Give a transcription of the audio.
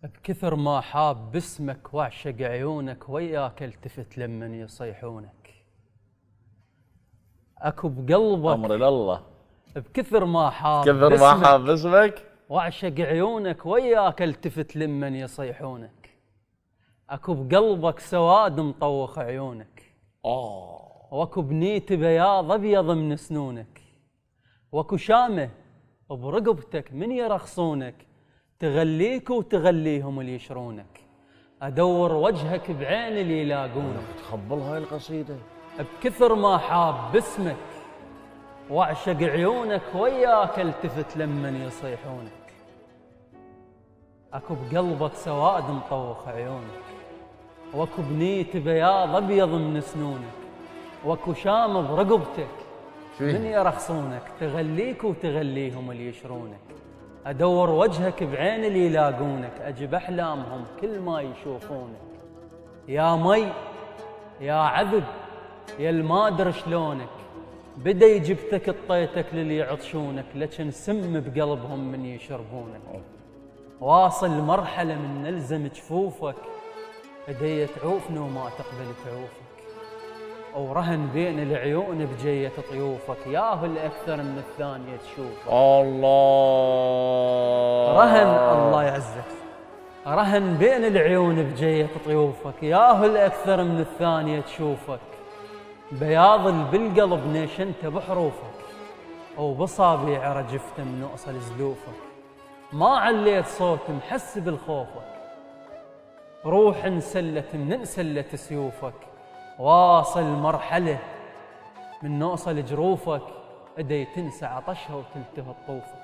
بكثر ما حاب باسمك واعشق عيونك وياك التفت لمن يصيحونك. اكو بقلبك امر لله. بكثر ما حاب باسمك واعشق عيونك وياك التفت لمن يصيحونك. اكو بقلبك سواد مطوخ عيونك، واكو بنيت بياض ابيض من سنونك، واكو شامه برقبتك من يرخصونك، تغليك وتغليهم اللي يشرونك. ادور وجهك بعين اللي يلاقونك. تخبل هاي القصيده. بكثر ما حاب باسمك واعشق عيونك وياك التفت لمن يصيحونك. اكو بقلبك سواد مطوخ عيونك، واكو بنيت بياض ابيض من سنونك، واكو شام برقبتك من يرخصونك، تغليك وتغليهم اللي يشرونك. ادور وجهك بعين اللي يلاقونك، اجيب احلامهم كل ما يشوفونك. يا مي يا عذب يا الما ادري شلونك، بدا يجبتك اطيتك للي يعطشونك، لكن سم بقلبهم من يشربونك. واصل مرحله من نلزم جفوفك، هدية تعوفني وما تقبل تعوفك، ورهن بين العيون بجية طيوفك، ياهو الأكثر من الثانية تشوفك. الله الله يعزك. رهن بين العيون بجية طيوفك، ياهو الأكثر من الثانية تشوفك. بياض بالقلب نيشنت بحروفك، وبصابيع رجفت من نؤصل زلوفك. ما عليت صوت محس بالخوفك، روح انسلت من انسلت سيوفك. واصل مرحلة من نوصل جروفك، ادي تنسى عطشها وتلتهب طوفك.